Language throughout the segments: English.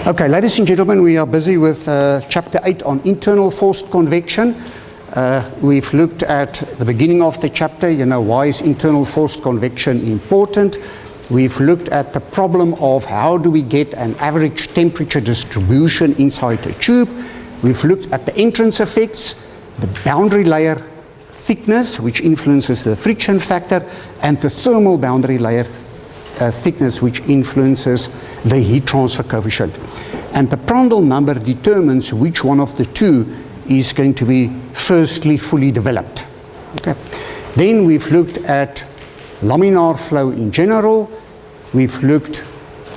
Okay, ladies and gentlemen, we are busy with chapter 8 on internal forced convection. We've looked at the beginning of the chapter, why is internal forced convection important? We've looked at the problem of how do we get an average temperature distribution inside a tube. We've looked at the entrance effects, the boundary layer thickness, which influences the friction factor, and the thermal boundary layer thickness, which influences the heat transfer coefficient. And the Prandtl number determines which one of the two is going to be firstly fully developed. Okay. Then we've looked at laminar flow in general. We've looked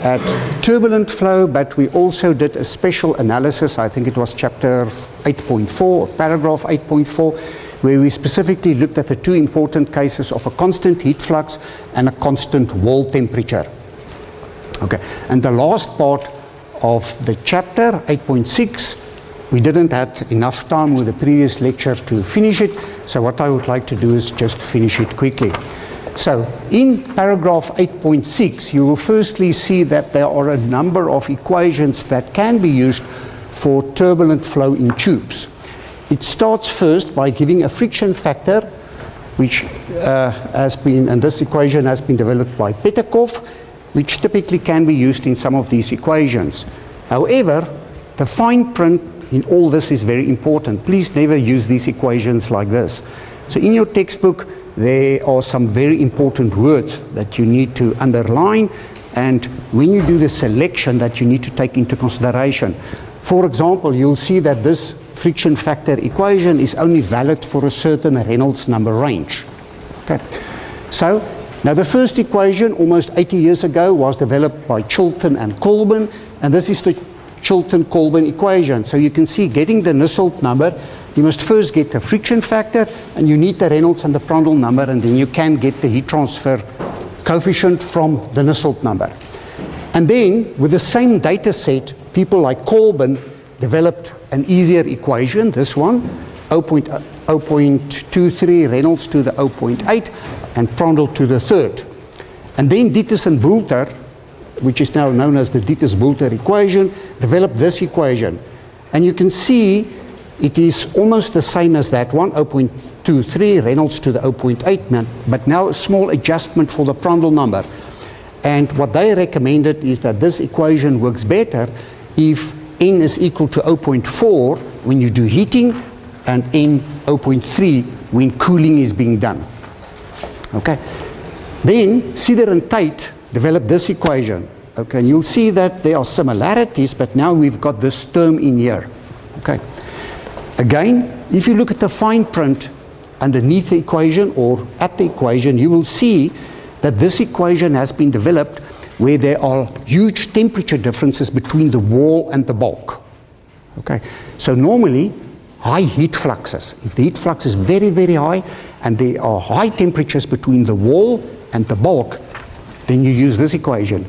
at turbulent flow, but we also did a special analysis, I think it was chapter 8.4, paragraph 8.4, where we specifically looked at the two important cases of a constant heat flux and a constant wall temperature. Okay, and the last part of the chapter, 8.6, we didn't have enough time with the previous lecture to finish it, so what I would like to do is just finish it quickly. So, in paragraph 8.6, you will firstly see that there are a number of equations that can be used for turbulent flow in tubes. It starts first by giving a friction factor, which has been, and this equation has been developed by Petkov, which typically can be used in some of these equations. However, the fine print in all this is very important. Please never use these equations like this. So in your textbook, there are some very important words that you need to underline, and when you do the selection that you need to take into consideration. For example, you'll see that this friction factor equation is only valid for a certain Reynolds number range. Okay. So, now the first equation almost 80 years ago was developed by Chilton and Colburn, and this is the Chilton-Colburn equation. So you can see, getting the Nusselt number, you must first get the friction factor, and you need the Reynolds and the Prandtl number, and then you can get the heat transfer coefficient from the Nusselt number. And then, with the same data set, people like Colburn developed an easier equation, this one, 0.23 Reynolds to the 0.8, and Prandtl to the third. And then Dittus-Boelter, which is now known as the Dittus-Boelter equation, developed this equation. And you can see it is almost the same as that one, 0.23 Reynolds to the 0.8, but now a small adjustment for the Prandtl number. And what they recommended is that this equation works better if N is equal to 0.4 when you do heating, and N 0.3 when cooling is being done. Okay. Then Sider and Tate developed this equation. Okay, and you'll see that there are similarities, but now we've got this term in here. Okay. Again, if you look at the fine print underneath the equation or at the equation, you will see that this equation has been developed where there are huge temperature differences between the wall and the bulk. Okay, so normally high heat fluxes, if the heat flux is very, very high and there are high temperatures between the wall and the bulk, then you use this equation.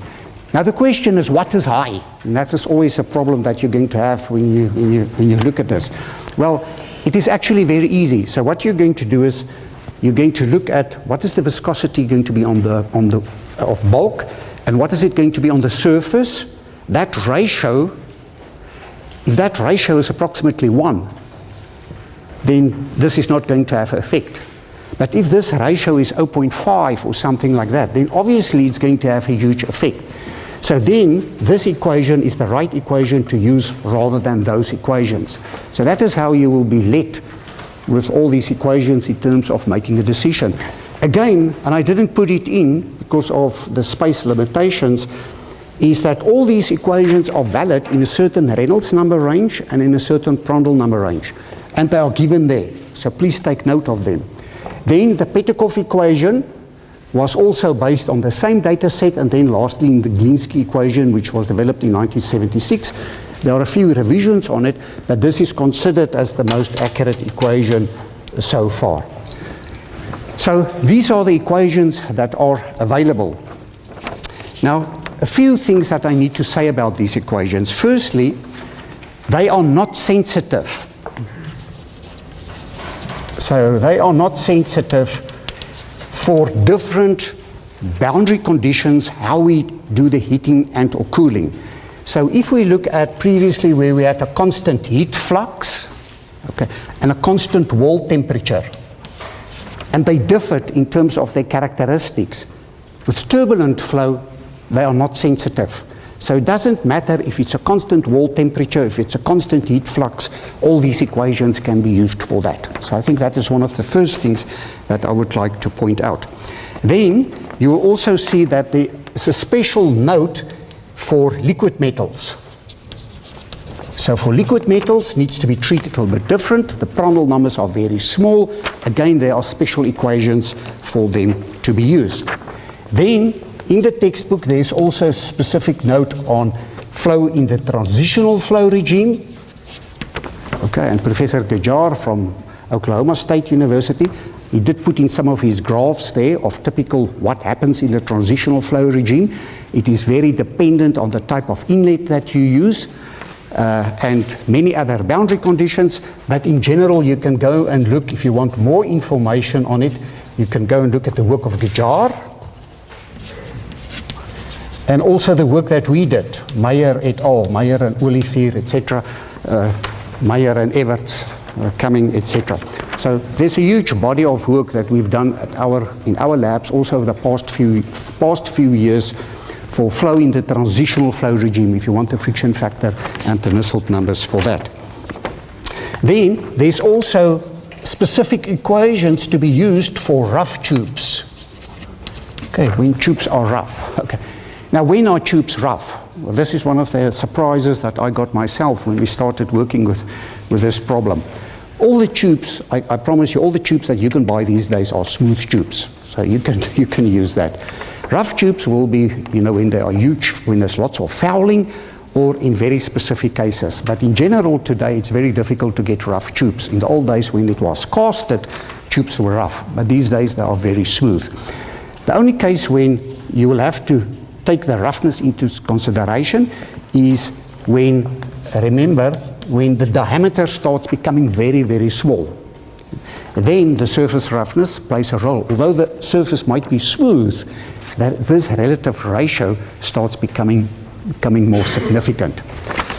Now the question is, what is high? And that is always a problem that you're going to have when you look at this. Well, it is actually very easy. So what you're going to do is you're going to look at what is the viscosity going to be of bulk, and what is it going to be on the surface. That ratio, if that ratio is approximately 1, then this is not going to have an effect. But if this ratio is 0.5 or something like that, then obviously it's going to have a huge effect. So then this equation is the right equation to use rather than those equations. So that is how you will be led with all these equations in terms of making a decision. Again, and I didn't put it in because of the space limitations, is that all these equations are valid in a certain Reynolds number range and in a certain Prandtl number range. And they are given there. So please take note of them. Then the Petkov equation was also based on the same data set, and then lastly in the Glinsky equation, which was developed in 1976. There are a few revisions on it, but this is considered as the most accurate equation so far. So these are the equations that are available. Now, a few things that I need to say about these equations. Firstly, they are not sensitive. So they are not sensitive for different boundary conditions, how we do the heating and or cooling. So if we look at previously where we had a constant heat flux, okay, and a constant wall temperature, and they differed in terms of their characteristics. With turbulent flow, they are not sensitive. So it doesn't matter if it's a constant wall temperature, if it's a constant heat flux, all these equations can be used for that. So I think that is one of the first things that I would like to point out. Then you will also see that there is a special note for liquid metals. So for liquid metals, needs to be treated a little bit different. The Prandtl numbers are very small. Again, there are special equations for them to be used. Then, in the textbook, there's also a specific note on flow in the transitional flow regime. Okay, and Professor Ghajar from Oklahoma State University, he did put in some of his graphs there of typical what happens in the transitional flow regime. It is very dependent on the type of inlet that you use. And many other boundary conditions, but in general you can go and look, if you want more information on it, you can go and look at the work of Ghajar and also the work that we did, Meyer et al., Meyer and Olivier, etc., Meyer and Everts, Cumming, etc. So there's a huge body of work that we've done at in our labs also over the past few years for flow in the transitional flow regime, if you want the friction factor and the Nusselt numbers for that. Then there's also specific equations to be used for rough tubes. Okay, when tubes are rough. Okay. Now, when are tubes rough? Well, this is one of the surprises that I got myself when we started working with this problem. All the tubes, I promise you, all the tubes that you can buy these days are smooth tubes. So you can use that. Rough tubes will be, you know, when they are huge, when there's lots of fouling, or in very specific cases. But in general today, it's very difficult to get rough tubes. In the old days when it was casted, tubes were rough, but these days they are very smooth. The only case when you will have to take the roughness into consideration is when, remember, when the diameter starts becoming very, very small. Then the surface roughness plays a role. Although the surface might be smooth, this relative ratio starts becoming more significant.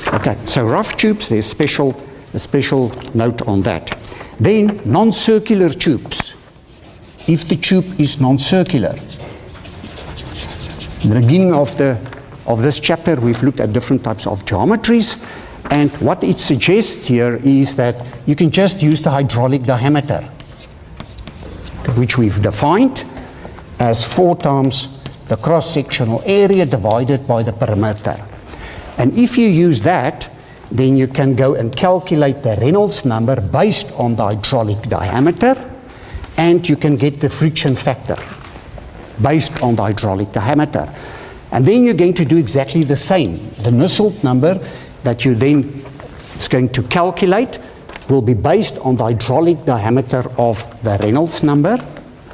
Okay, so rough tubes, there's a special note on that. Then non-circular tubes. If the tube is non-circular, in the beginning of this chapter, we've looked at different types of geometries, and what it suggests here is that you can just use the hydraulic diameter, which we've defined as 4 times the cross-sectional area divided by the perimeter. And if you use that, then you can go and calculate the Reynolds number based on the hydraulic diameter, and you can get the friction factor based on the hydraulic diameter. And then you're going to do exactly the same. The Nusselt number that you then is going to calculate will be based on the hydraulic diameter of the Reynolds number.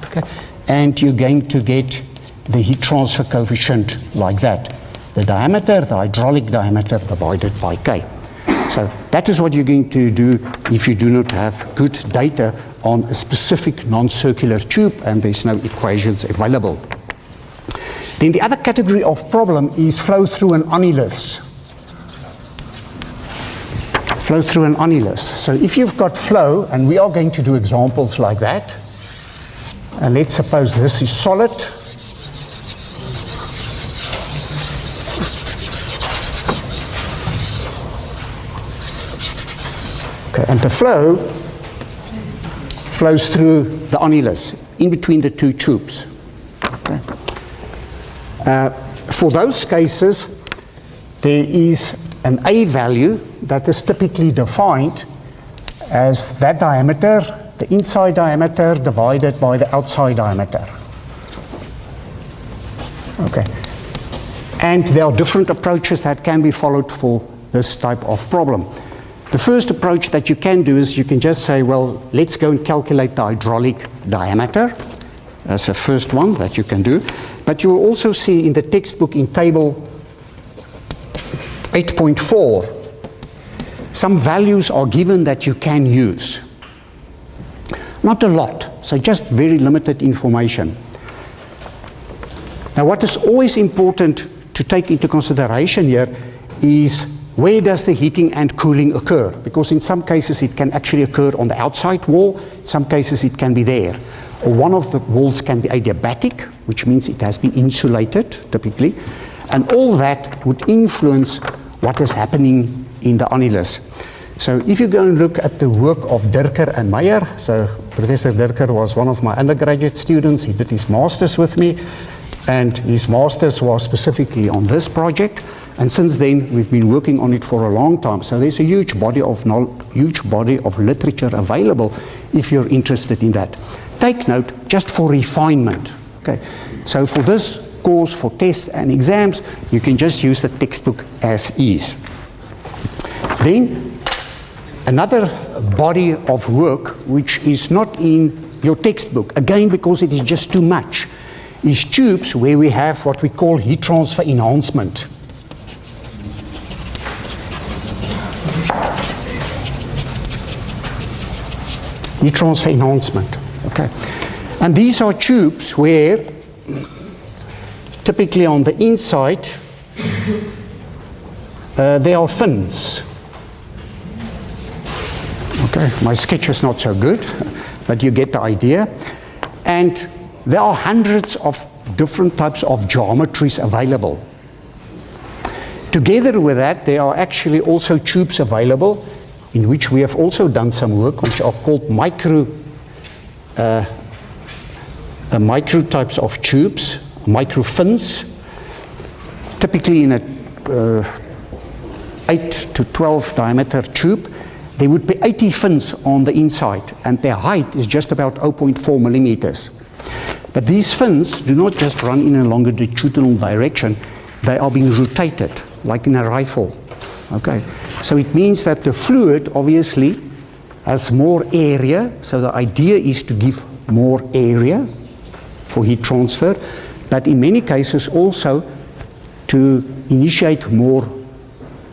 Okay? And you're going to get the heat transfer coefficient like that. The diameter, the hydraulic diameter divided by K. So that is what you're going to do if you do not have good data on a specific non-circular tube and there's no equations available. Then the other category of problem is flow through an annulus. Flow through an annulus. So if you've got flow, and we are going to do examples like that, and let's suppose this is solid. Okay, and the flow flows through the annulus, in between the two tubes. Okay. For those cases, there is an A value that is typically defined as that diameter, the inside diameter divided by the outside diameter. Okay. And there are different approaches that can be followed for this type of problem. The first approach that you can do is you can just say, well, let's go and calculate the hydraulic diameter. That's the first one that you can do. But you will also see in the textbook in table 8.4, some values are given that you can use. Not a lot, so just very limited information. Now what is always important to take into consideration here is where does the heating and cooling occur? Because in some cases it can actually occur on the outside wall, in some cases it can be there. Or one of the walls can be adiabatic, which means it has been insulated, typically. And all that would influence what is happening in the annulus. So if you go and look at the work of Dirker and Meyer, so Professor Dirker was one of my undergraduate students, he did his master's with me, and his master's was specifically on this project, and since then we've been working on it for a long time. So there's a huge body of literature available if you're interested in that. Take note, just for refinement. Okay, so for this course, for tests and exams, you can just use the textbook as is. Then another body of work which is not in your textbook, again because it is just too much, is tubes where we have what we call heat transfer enhancement. Heat transfer enhancement. Okay. And these are tubes where typically on the inside there are fins. Okay, my sketch is not so good, but you get the idea. And there are hundreds of different types of geometries available. Together with that, there are actually also tubes available in which we have also done some work, which are called micro types of tubes, micro fins, typically in a 8 to 12 diameter tube. There would be 80 fins on the inside, and their height is just about 0.4 millimeters. But these fins do not just run in a longitudinal direction, they are being rotated, like in a rifle. Okay, so it means that the fluid obviously has more area, so the idea is to give more area for heat transfer, but in many cases also to initiate more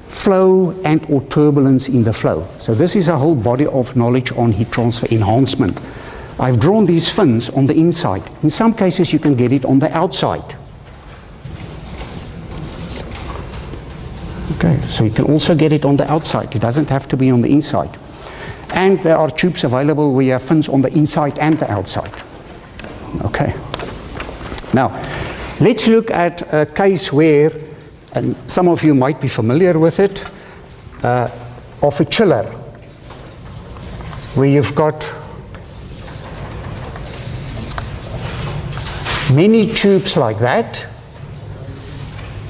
flow and or turbulence in the flow. So this is a whole body of knowledge on heat transfer enhancement. I've drawn these fins on the inside. In some cases you can get it on the outside. Okay, so you can also get it on the outside. It doesn't have to be on the inside. And there are tubes available where you have fins on the inside and the outside. Okay. Now, let's look at a case where, and some of you might be familiar with it, of a chiller, where you've got many tubes like that.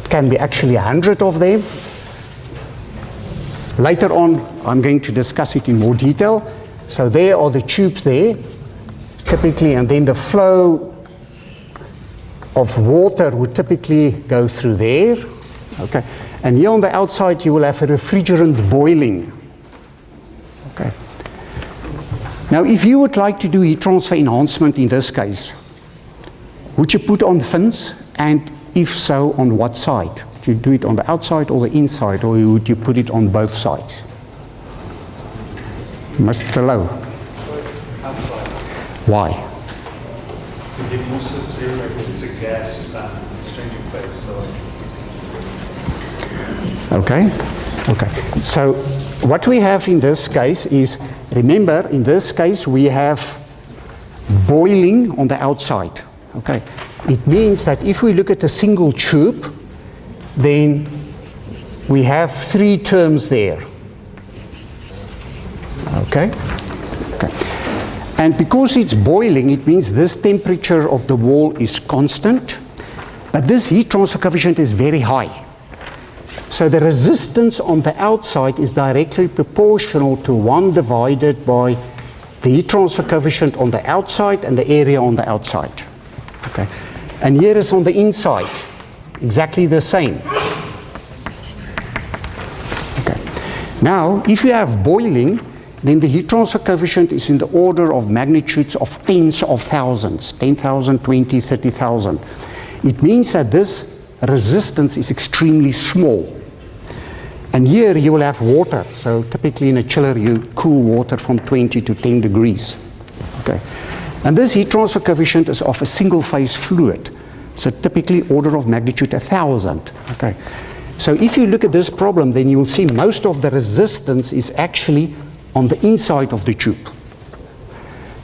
It can be actually 100 of them. Later on, I'm going to discuss it in more detail. So there are the tubes there, typically, and then the flow of water would typically go through there. Okay, and here on the outside you will have a refrigerant boiling. Okay. Now, if you would like to do heat transfer enhancement in this case, would you put on fins, and if so, on what side? Do you do it on the outside or the inside, or would you put it on both sides? Mr. Low. Outside. Why? To give more surface area because it's a gas and it's changing phase. So. Okay. Okay. So what we have in this case is, remember, in this case we have boiling on the outside. Okay. It means that if we look at a single tube, then we have three terms there. Okay? Okay. And because it's boiling, it means this temperature of the wall is constant, but this heat transfer coefficient is very high. So the resistance on the outside is directly proportional to 1 divided by the heat transfer coefficient on the outside and the area on the outside. Okay. And here is on the inside, exactly the same. Okay. Now, if you have boiling, then the heat transfer coefficient is in the order of magnitudes of tens of thousands, 10,000, 20, 30,000. It means that this resistance is extremely small. And here you will have water. So typically in a chiller you cool water from 20 to 10 degrees. Okay. And this heat transfer coefficient is of a single phase fluid. So typically order of magnitude 1,000. Okay. So if you look at this problem, then you will see most of the resistance is actually on the inside of the tube.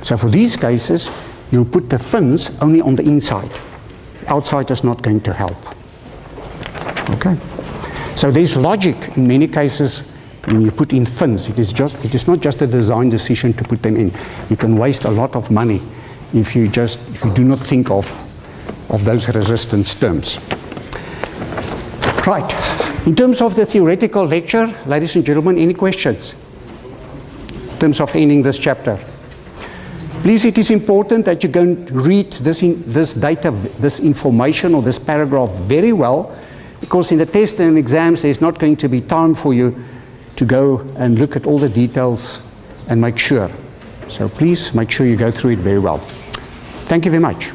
So for these cases, you'll put the fins only on the inside. Outside is not going to help. Okay? So there's logic in many cases when you put in fins. It is not just a design decision to put them in. You can waste a lot of money if you do not think of those resistance terms. Right. In terms of the theoretical lecture, ladies and gentlemen, any questions in terms of ending this chapter? Please, it is important that you go and read this data, this information or this paragraph very well, because in the tests and exams there's not going to be time for you to go and look at all the details and make sure. So please make sure you go through it very well. Thank you very much.